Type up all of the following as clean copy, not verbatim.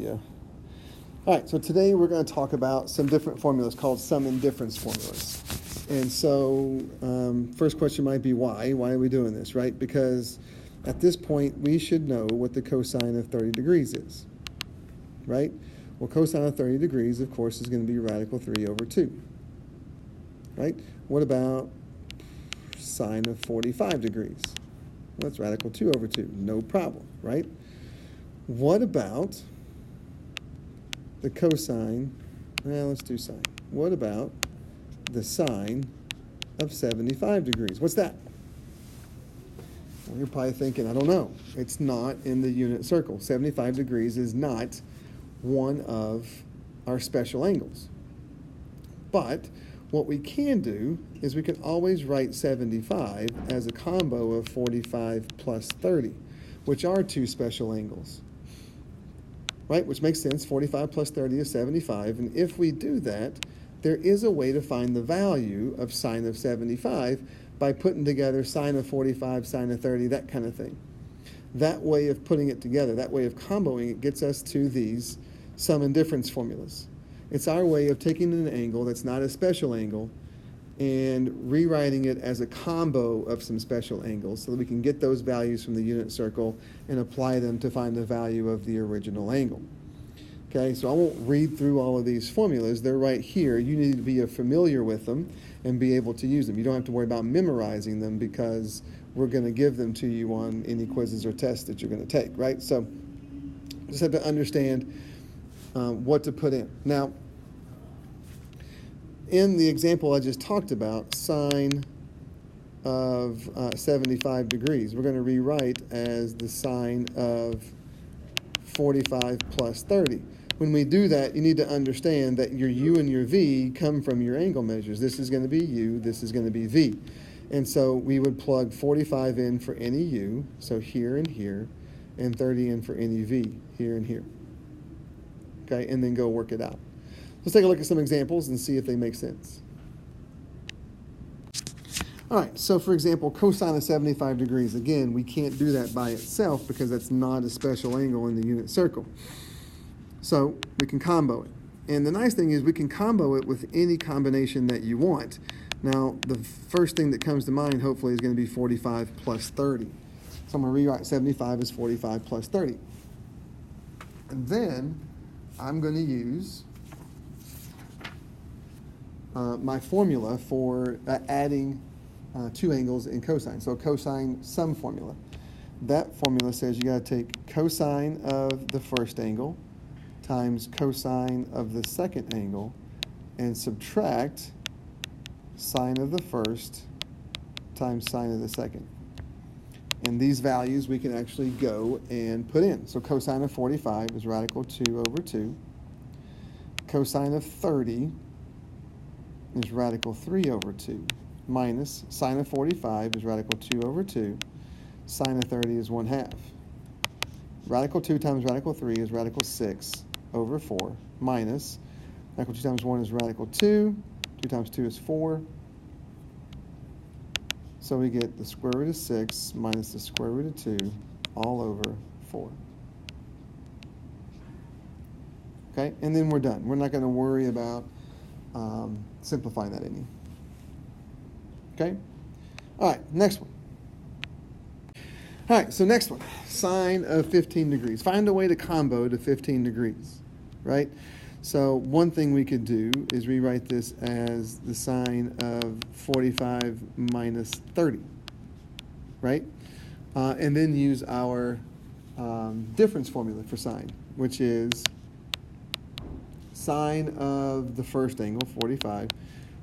video. All right, so today we're going to talk about some different formulas called sum and difference formulas. And so first question might be why? Why are we doing this, right? Because at this point, we should know what the cosine of 30 degrees is, right? Well, cosine of 30 degrees, of course, is going to be radical 3 over 2, right? What about sine of 45 degrees? Well, it's radical 2 over 2, no problem, right? What about the cosine? Well, let's do sine. What about the sine of 75 degrees? What's that? Well, you're probably thinking, I don't know. It's not in the unit circle. 75 degrees is not one of our special angles. But what we can do is we can always write 75 as a combo of 45 plus 30, which are two special angles, right? Which makes sense. 45 plus 30 is 75. And if we do that, there is a way to find the value of sine of 75 by putting together sine of 45, sine of 30, that kind of thing. That way of putting it together, that way of comboing it, gets us to these sum and difference formulas. It's our way of taking an angle that's not a special angle and rewriting it as a combo of some special angles so that we can get those values from the unit circle and apply them to find the value of the original angle. Okay, so I won't read through all of these formulas. They're right here. You need to be familiar with them and be able to use them. You don't have to worry about memorizing them because we're going to give them to you on any quizzes or tests that you're going to take, right? So just have to understand what to put in. Now, in the example I just talked about, sine of 75 degrees, we're going to rewrite as the sine of 45 plus 30. When we do that, you need to understand that your u and your v come from your angle measures. This is going to be u, this is going to be v. And so we would plug 45 in for any u, so here and here, and 30 in for any v, here and here. Okay, and then go work it out. Let's take a look at some examples and see if they make sense. All right, so for example, cosine of 75 degrees. Again, we can't do that by itself because that's not a special angle in the unit circle. So we can combo it. And the nice thing is we can combo it with any combination that you want. Now, the first thing that comes to mind, hopefully, is going to be 45 plus 30. So I'm going to rewrite 75 as 45 plus 30. And then I'm going to use my formula for adding two angles in cosine. So cosine sum formula. That formula says you got to take cosine of the first angle times cosine of the second angle and subtract sine of the first times sine of the second. And these values we can actually go and put in. So cosine of 45 is radical 2 over 2. Cosine of 30 is radical 3 over 2. Minus sine of 45 is radical 2 over 2. Sine of 30 is 1/2. Radical 2 times radical 3 is radical 6 over 4. Minus radical 2 times 1 is radical 2. 2 times 2 is 4. So we get the square root of 6 minus the square root of 2 all over 4. Okay, and then we're done. We're not going to worry about simplifying that any. Okay? All right, next one. All right, so next one, sine of 15 degrees. Find a way to combo to 15 degrees, right? So one thing we could do is rewrite this as the sine of 45 minus 30, right? And then use our difference formula for sine, which is sine of the first angle, 45,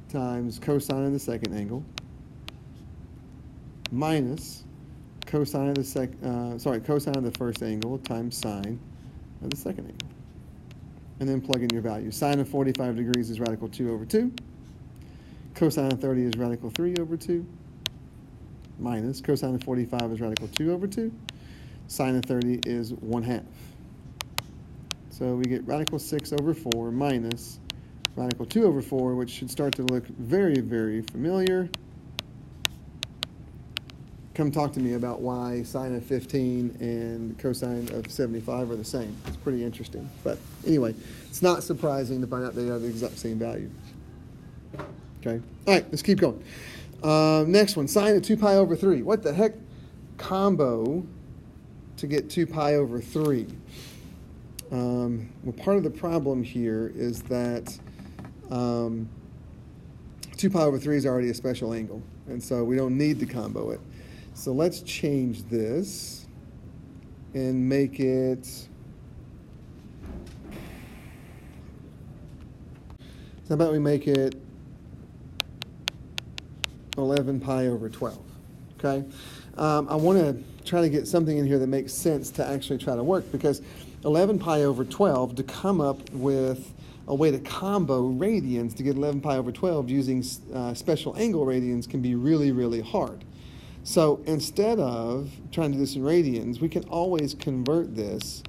times cosine of the second angle, minus cosine of the cosine of the first angle times sine of the second angle. And then plug in your value. Sine of 45 degrees is radical 2 over 2. Cosine of 30 is radical 3 over 2. Minus cosine of 45 is radical 2 over 2. Sine of 30 is 1/2. So we get radical 6 over 4 minus radical 2 over 4, which should start to look very, very familiar. come talk to me about why sine of 15 and cosine of 75 are the same. It's pretty interesting. But anyway, it's not surprising to find out they are the exact same value. Okay. All right, let's keep going. Next one, sine of 2 pi over 3. What the heck? Combo to get 2 pi over 3. Well, part of the problem here is that 2 pi over 3 is already a special angle, and so we don't need to combo it. So let's change this and make it, how about we make it 11 pi over 12, okay? I want to try to get something in here that makes sense to actually try to work, because 11 pi over 12, to come up with a way to combo radians to get 11 pi over 12 using special angle radians can be really, really hard. So instead of trying to do this in radians, we can always convert this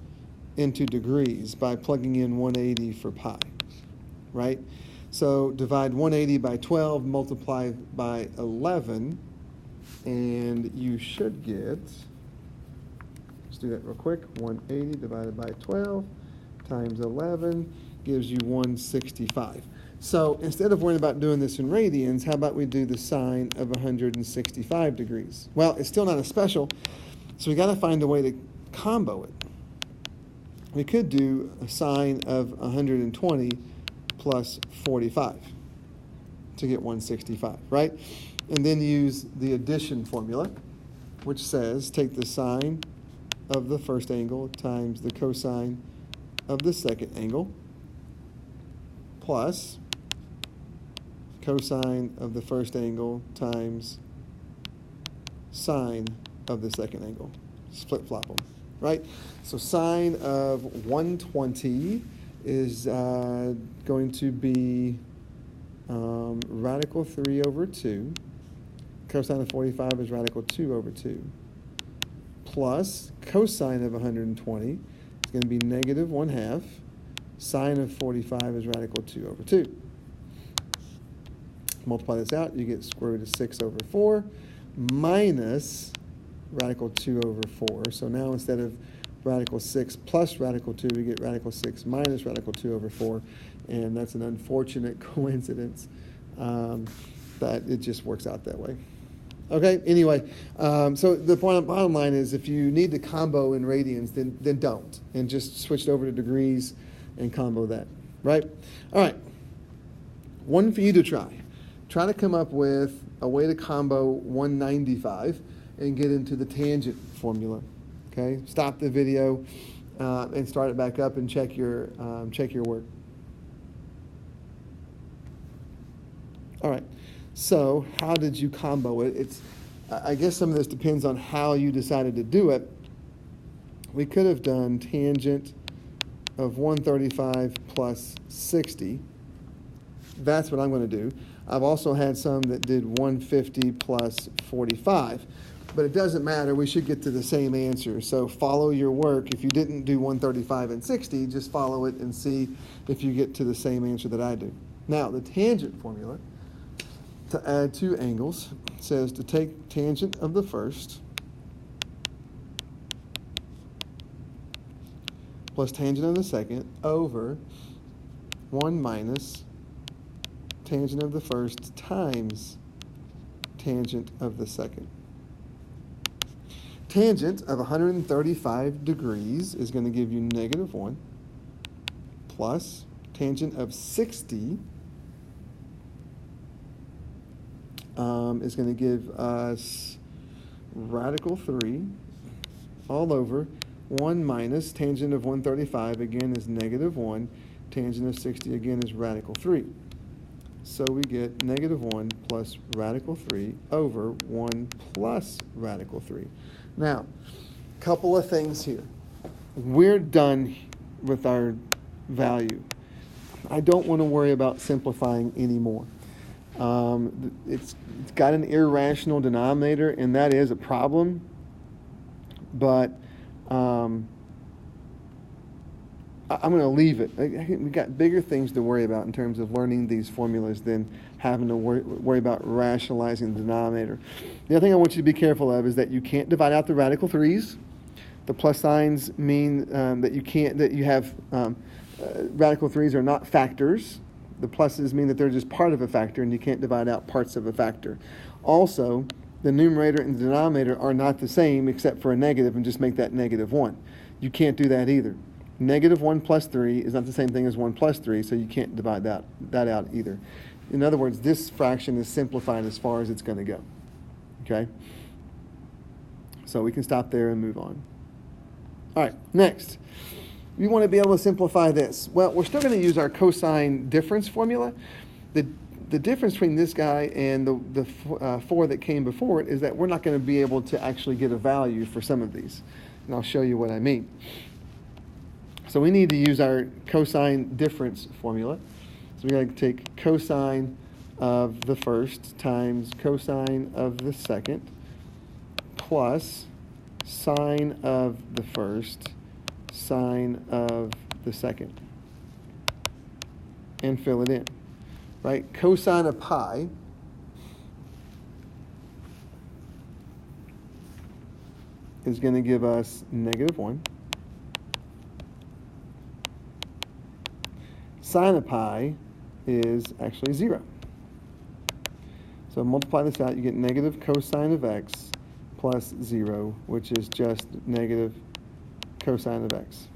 into degrees by plugging in 180 for pi, right? So divide 180 by 12, multiply by 11, and you should get, let's do that real quick, 180 divided by 12 times 11 gives you 165. So instead of worrying about doing this in radians, how about we do the sine of 165 degrees? Well, it's still not a special, so we got to find a way to combo it. We could do a sine of 120 plus 45 to get 165, right? And then use the addition formula, which says take the sine of the first angle times the cosine of the second angle plus cosine of the first angle times sine of the second angle. Split flop them, right? So sine of 120 is going to be radical 3 over 2. Cosine of 45 is radical 2 over 2. Plus cosine of 120 is going to be negative 1/2. Sine of 45 is radical 2 over 2. Multiply this out, you get square root of 6 over 4 minus radical 2 over 4. So now instead of radical 6 plus radical 2, we get radical 6 minus radical 2 over 4. And that's an unfortunate coincidence that it just works out that way. Okay, anyway, so the bottom line is if you need to combo in radians, then don't. And just switch it over to degrees and combo that, right? All right, one for you to try. Try to come up with a way to combo 195 and get into the tangent formula. Okay, stop the video and start it back up and check your work. All right, so how did you combo it? I guess some of this depends on how you decided to do it. We could have done tangent of 135 plus 60. That's what I'm going to do. I've also had some that did 150 plus 45. But it doesn't matter. We should get to the same answer. So follow your work. If you didn't do 135 and 60, just follow it and see if you get to the same answer that I do. Now, the tangent formula to add two angles says to take tangent of the first plus tangent of the second over 1 minus tangent of the first times tangent of the second. Tangent of 135 degrees is going to give you negative 1 plus tangent of 60 is going to give us radical 3 all over 1 minus tangent of 135 again is negative 1. Tangent of 60 again is radical 3. So we get negative 1 plus radical 3 over 1 plus radical 3. Now, a couple of things here. We're done with our value. I don't want to worry about simplifying anymore. It's got an irrational denominator, and that is a problem. But I I'm going to leave it. We've got bigger things to worry about in terms of learning these formulas than having to worry about rationalizing the denominator. The other thing I want you to be careful of is that you can't divide out the radical 3's. The plus signs mean that you have radical 3's are not factors. The pluses mean that they're just part of a factor, and you can't divide out parts of a factor. Also, the numerator and the denominator are not the same except for a negative, and just make that -1. You can't do that either. -1 plus 3 is not the same thing as 1 plus 3, so you can't divide that out either. In other words, this fraction is simplified as far as it's going to go. Okay? So we can stop there and move on. All right, next. We want to be able to simplify this. Well, we're still going to use our cosine difference formula. The difference between this guy and the 4 that came before it is that we're not going to be able to actually get a value for some of these. And I'll show you what I mean. So we need to use our cosine difference formula. So we're going to take cosine of the first times cosine of the second plus sine of the first, sine of the second, and fill it in. Right? Cosine of pi is going to give us -1. Sine of pi is actually 0. So multiply this out, you get negative cosine of x plus 0, which is just negative cosine of x.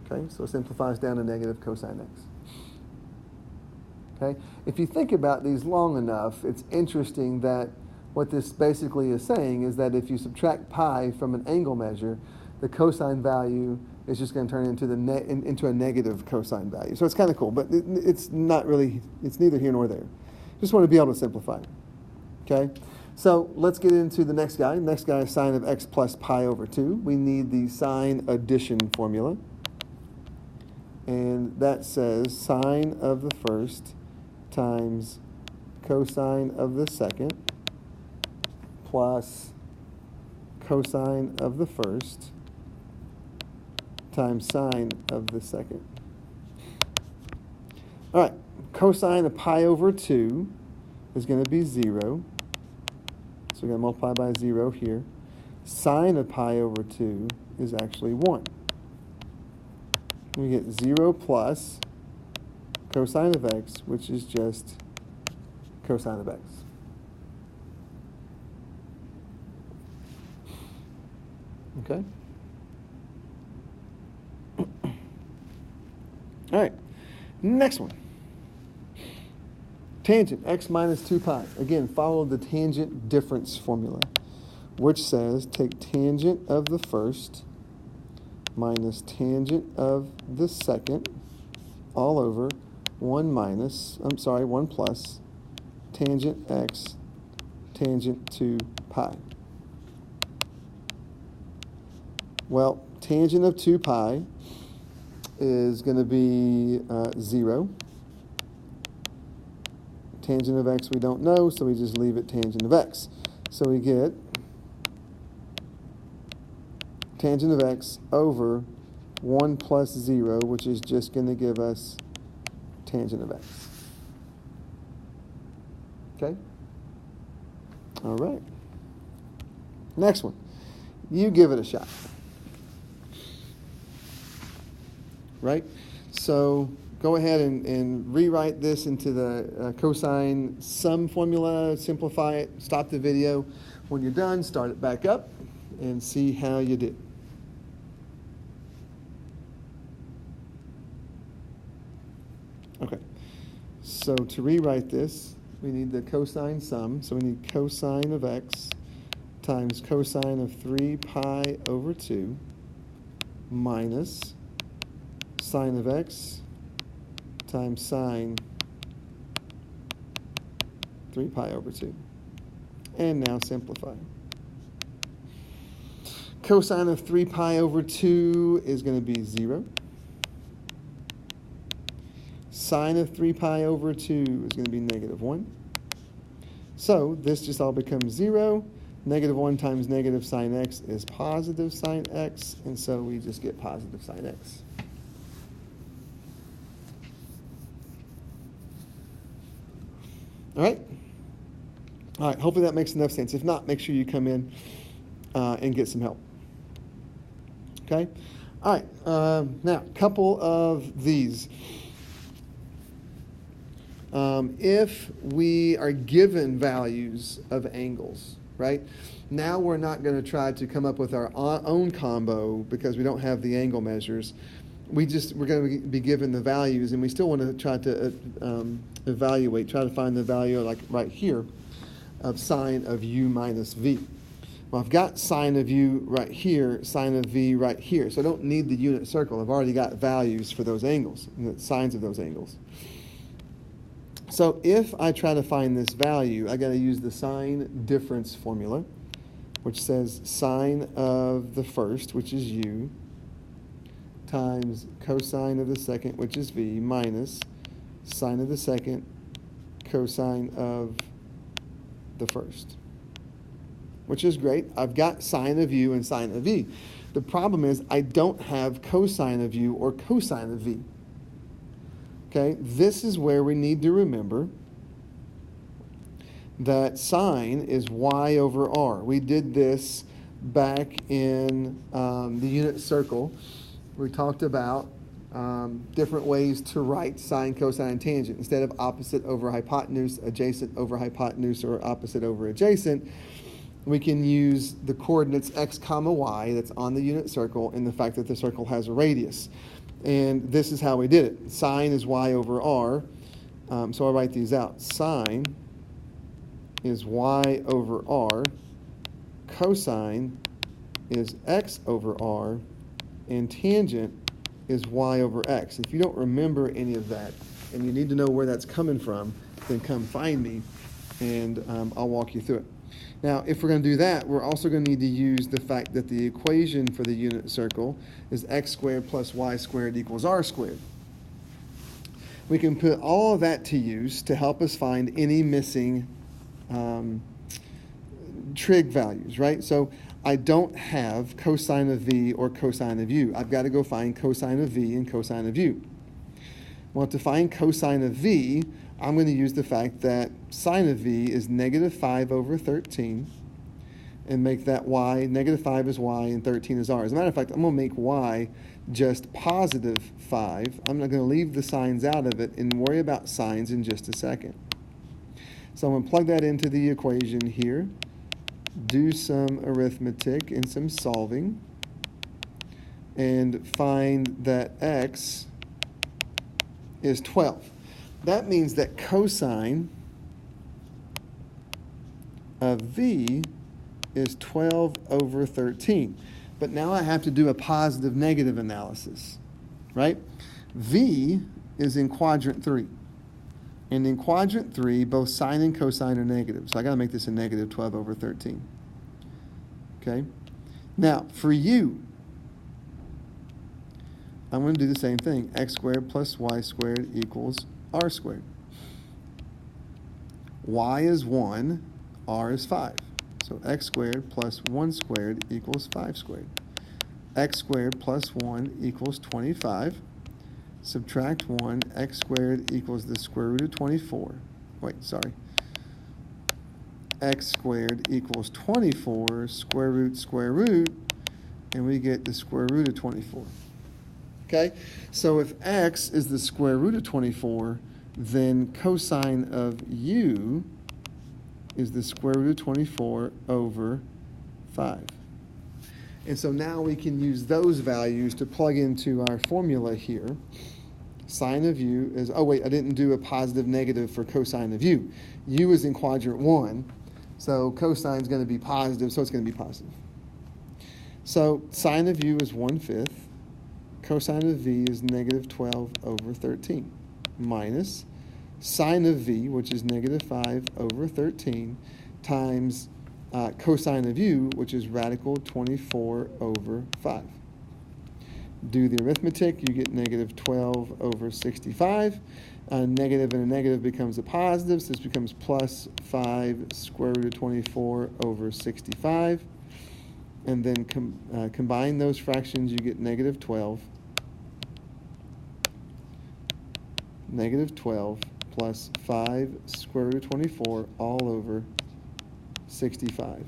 Okay, so it simplifies down to negative cosine x. Okay, if you think about these long enough, it's interesting that what this basically is saying is that if you subtract pi from an angle measure, the cosine value is just going to turn into into a negative cosine value. So it's kind of cool, but it's not really, it's neither here nor there. Just want to be able to simplify. Okay, so let's get into the next guy. Next guy is sine of x plus pi over 2. We need the sine addition formula. And that says sine of the first times cosine of the second plus cosine of the first times sine of the second. All right, cosine of pi over 2 is going to be 0. So we're going to multiply by 0 here. Sine of pi over 2 is actually 1. We get 0 plus cosine of x, which is just cosine of x. Okay? All right, next one. Tangent, x minus 2 pi. Again, follow the tangent difference formula, which says take tangent of the first minus tangent of the second all over 1 plus tangent x tangent 2 pi. Well, tangent of 2 pi is going to be 0. Tangent of x we don't know, so we just leave it tangent of x. So we get tangent of x over 1 plus 0, which is just going to give us tangent of x. Okay? All right. Next one. You give it a shot. Right? So go ahead and rewrite this into the cosine sum formula, simplify it, stop the video. When you're done, start it back up and see how you did. Okay, so to rewrite this, we need the cosine sum. So we need cosine of x times cosine of 3 pi over 2 minus sine of x times sine 3 pi over 2. And now simplify. Cosine of 3 pi over 2 is going to be 0. Sine of 3 pi over 2 is going to be -1. So this just all becomes 0. -1 times negative sine x is positive sine x, and so we just get positive sine x. All right? All right, hopefully that makes enough sense. If not, make sure you come in and get some help. Okay? All right, now, a couple of these. If we are given values of angles, right? Now we're not going to try to come up with our own combo because we don't have the angle measures. We're going to be given the values, and we still want to try to evaluate, try to find the value, like right here, of sine of u minus v. Well, I've got sine of u right here, sine of v right here, so I don't need the unit circle. I've already got values for those angles, the sines of those angles. So if I try to find this value, I got to use the sine difference formula, which says sine of the first, which is u, times cosine of the second, which is v, minus sine of the second, cosine of the first, which is great. I've got sine of u and sine of v. The problem is I don't have cosine of u or cosine of v. Okay, this is where we need to remember that sine is y over r. We did this back in the unit circle. We talked about different ways to write sine, cosine, and tangent. Instead of opposite over hypotenuse, adjacent over hypotenuse, or opposite over adjacent, we can use the coordinates x comma y that's on the unit circle and the fact that the circle has a radius. And this is how we did it. Sine is y over r. So I'll write these out. Sine is y over r. Cosine is x over r. And tangent is y over x. If you don't remember any of that and you need to know where that's coming from, then come find me and I'll walk you through it. Now, if we're going to do that, we're also going to need to use the fact that the equation for the unit circle is x squared plus y squared equals r squared. We can put all of that to use to help us find any missing trig values, right? So I don't have cosine of v or cosine of u. I've got to go find cosine of v and cosine of u. Well, to find cosine of v, I'm going to use the fact that sine of v is negative 5 over 13 and make that y, negative 5 is y and 13 is r. As a matter of fact, I'm going to make y just positive 5. I'm not going to leave the signs out of it and worry about signs in just a second. So I'm going to plug that into the equation here, do some arithmetic and some solving, and find that x is 12. That means that cosine of v is 12 over 13. But now I have to do a positive negative analysis, right? V is in quadrant 3. And in quadrant 3, both sine and cosine are negative. So I got to make this a negative 12 over 13. Okay? Now, for u, I'm going to do the same thing. X squared plus y squared equals r squared. Y is 1, r is 5. So x squared plus 1 squared equals 5 squared. X squared plus 1 equals 25. Subtract 1, x squared equals the square root of 24. Wait, sorry. X squared equals 24, square root, and we get the square root of 24. Okay? So if x is the square root of 24, then cosine of u is the square root of 24 over 5. And so now we can use those values to plug into our formula here. Sine of u is, oh wait, I didn't do a positive negative for cosine of u. U is in quadrant 1, so cosine is going to be positive, so it's going to be positive. So sine of u is 1/5. Cosine of v is negative 12 over 13, minus sine of v, which is negative 5 over 13, times cosine of u, which is radical 24 over 5. Do the arithmetic, you get negative 12 over 65. A negative and a negative becomes a positive, so this becomes plus 5 square root of 24 over 65. And then combine those fractions, you get negative 12 plus 5 square root of 24 all over 65.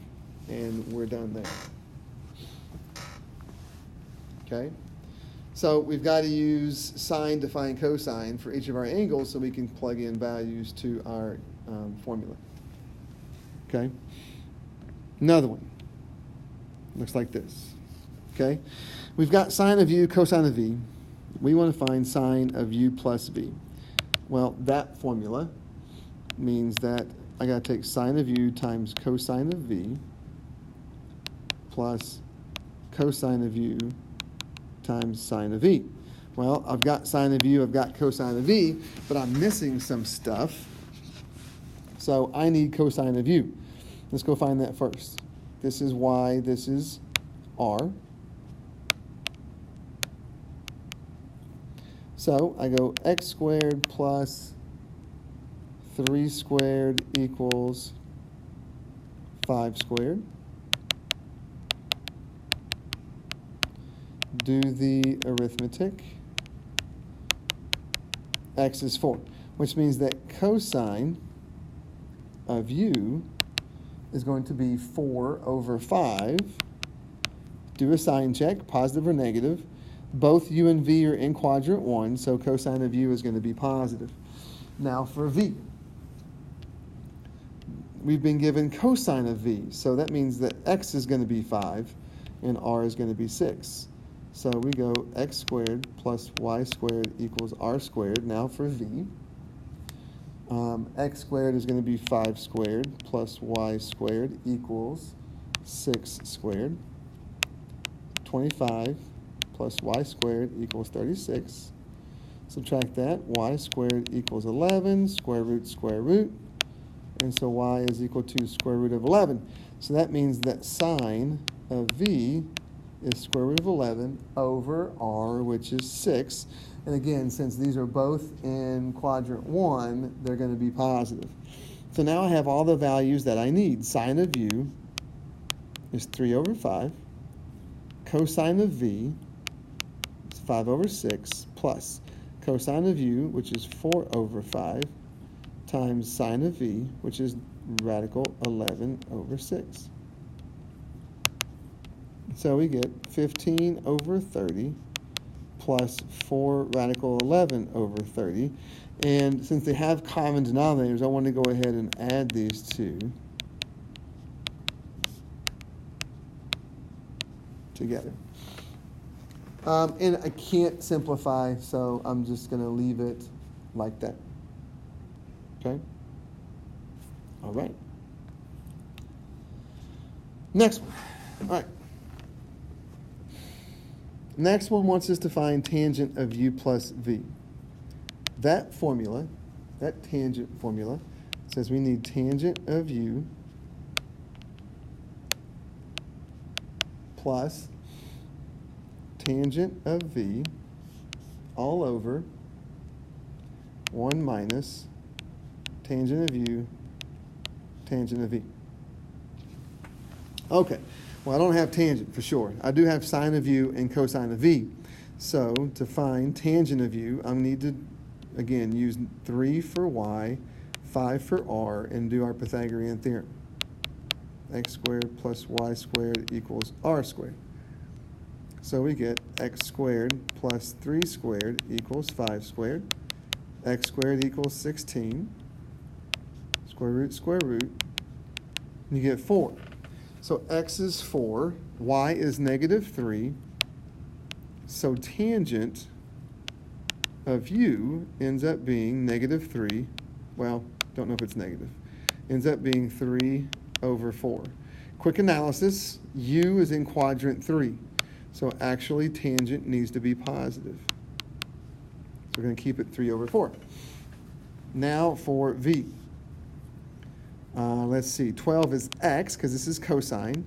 And we're done there. Okay? So we've got to use sine to find cosine for each of our angles so we can plug in values to our formula. Okay? Another one. Looks like this. Okay? We've got sine of u, cosine of v. We want to find sine of u plus v. Well, that formula means that I got to take sine of u times cosine of v plus cosine of u times sine of v. Well, I've got sine of u, I've got cosine of v, but I'm missing some stuff. So I need cosine of u. Let's go find that first. This is y, this is r. So I go x squared plus 3 squared equals 5 squared. Do the arithmetic. X is 4, which means that cosine of u is going to be 4 over 5. Do a sign check, positive or negative. Both u and v are in quadrant 1, so cosine of u is going to be positive. Now for v. We've been given cosine of v, so that means that x is going to be 5 and r is going to be 6. So we go x squared plus y squared equals r squared. Now for v. X squared is going to be 5 squared plus y squared equals 6 squared. 25 plus y squared equals 36. Subtract that, y squared equals 11, square root, and so y is equal to square root of 11. So that means that sine of v is square root of 11 over r, which is 6. And again, since these are both in quadrant 1, they're going to be positive. So now I have all the values that I need. Sine of u is 3 over 5. Cosine of v is 5 over 6 plus cosine of u, which is 4 over 5, times sine of v, which is radical 11 over 6. So we get 15 over 30 plus 4 radical 11 over 30. And since they have common denominators, I want to go ahead and add these two together. And I can't simplify, so I'm just going to leave it like that. Okay? All right. Next one. All right. Next one wants us to find tangent of u plus v. That formula, that tangent formula, says we need tangent of u plus tangent of v all over 1 minus tangent of u, tangent of v. Okay, well, I don't have tangent for sure. I do have sine of u and cosine of v. So to find tangent of u, I need to, again, use 3 for y, 5 for r, and do our Pythagorean theorem. X squared plus y squared equals r squared. So we get x squared plus 3 squared equals 5 squared. X squared equals 16. Square root. And you get 4. So x is 4, y is negative 3. So tangent of u ends up being negative 3. Well, don't know if it's negative. Ends up being 3 over 4. Quick analysis, u is in quadrant 3. So actually tangent needs to be positive. So we're going to keep it 3 over 4. Now for v. Let's see, 12 is x, because this is cosine.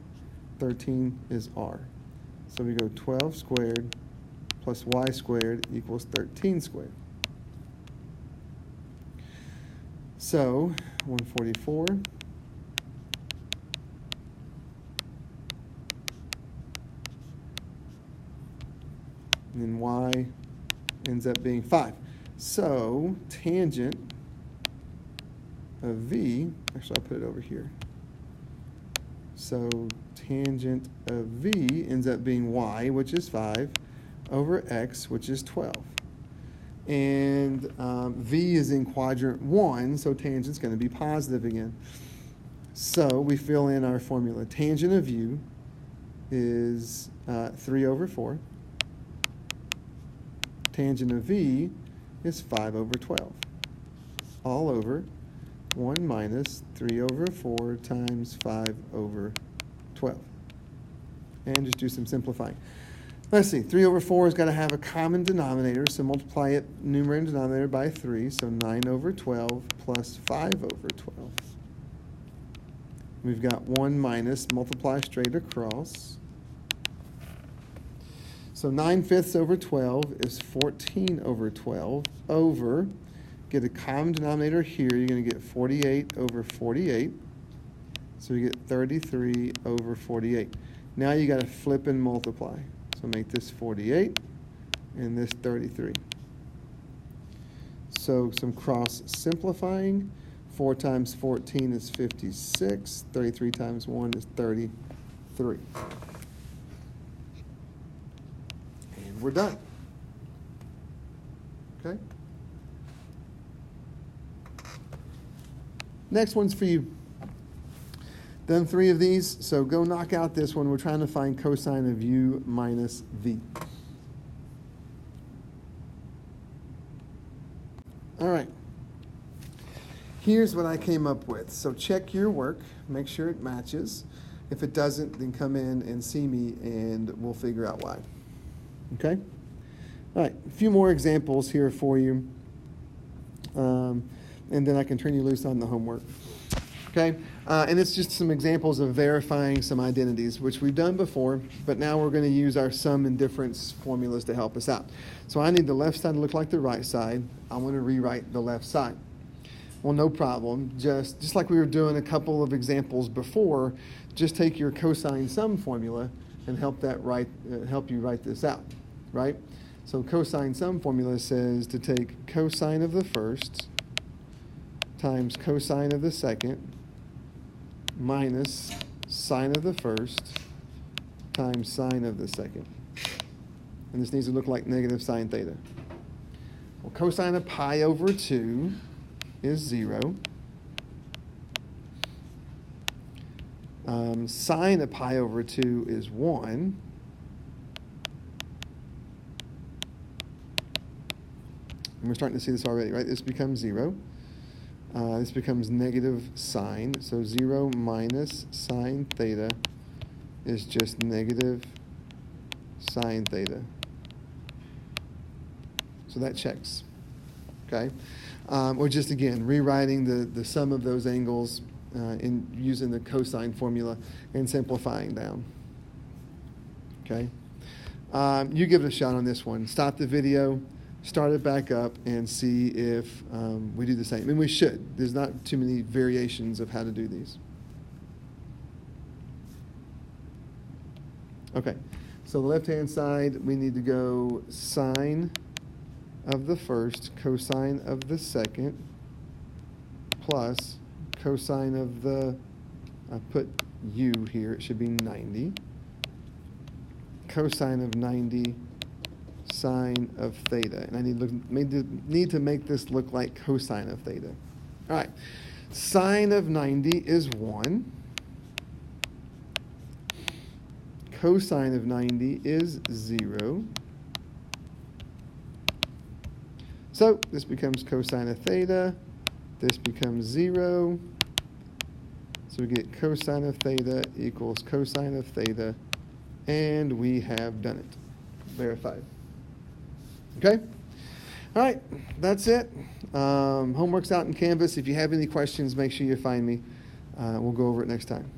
13 is r. So we go 12 squared plus y squared equals 13 squared. So 144. And then y ends up being 5. So tangent of v, actually I'll put it over here. So tangent of v ends up being y, which is 5, over x, which is 12. And v is in quadrant 1, so tangent's going to be positive again. So we fill in our formula. Tangent of u is 3 over 4. Tangent of v is 5 over 12. All over 1 minus 3 over 4 times 5 over 12. And just do some simplifying. Let's see, 3 over 4 has got to have a common denominator, so multiply it, numerator and denominator, by 3, so 9 over 12 plus 5 over 12. We've got 1 minus, multiply straight across. So 9/5 over 12 is 14 over 12 over, get a common denominator here, you're going to get 48 over 48. So you get 33 over 48. Now you got to flip and multiply. So make this 48 and this 33. So some cross simplifying. 4 times 14 is 56. 33 times 1 is 33. And we're done. Okay? Next one's for you. Done 3 of these, so go knock out this one. We're trying to find cosine of u minus v. All right. Here's what I came up with. So check your work, make sure it matches. If it doesn't, then come in and see me and we'll figure out why. Okay? All right, a few more examples here for you. And then I can turn you loose on the homework. Okay? And it's just some examples of verifying some identities, which we've done before, but now we're going to use our sum and difference formulas to help us out. So I need the left side to look like the right side. I want to rewrite the left side. Well, no problem. Just like we were doing a couple of examples before, just take your cosine sum formula and help you write this out, right? So cosine sum formula says to take cosine of the first times cosine of the second minus sine of the first times sine of the second. And this needs to look like negative sine theta. Well, cosine of pi over 2 is 0. Sine of pi over 2 is 1. And we're starting to see this already, right? This becomes 0. This becomes negative sine. So 0 minus sine theta is just negative sine theta. So that checks. Okay? Or just, again, rewriting the sum of those angles in using the cosine formula and simplifying down. Okay? You give it a shot on this one. Stop the video, start it back up, and see if we do the same. And we should. There's not too many variations of how to do these. Okay. So the left-hand side, we need to go sine of the first, cosine of the second, plus cosine of the, I put u here, it should be 90, cosine of 90, sine of theta. And I need to make this look like cosine of theta. All right, sine of 90 is 1. Cosine of 90 is 0. So this becomes cosine of theta. This becomes 0. So we get cosine of theta equals cosine of theta. And we have done it. Verified. Okay? All right, that's it. Homework's out in Canvas. If you have any questions, make sure you find me. We'll go over it next time.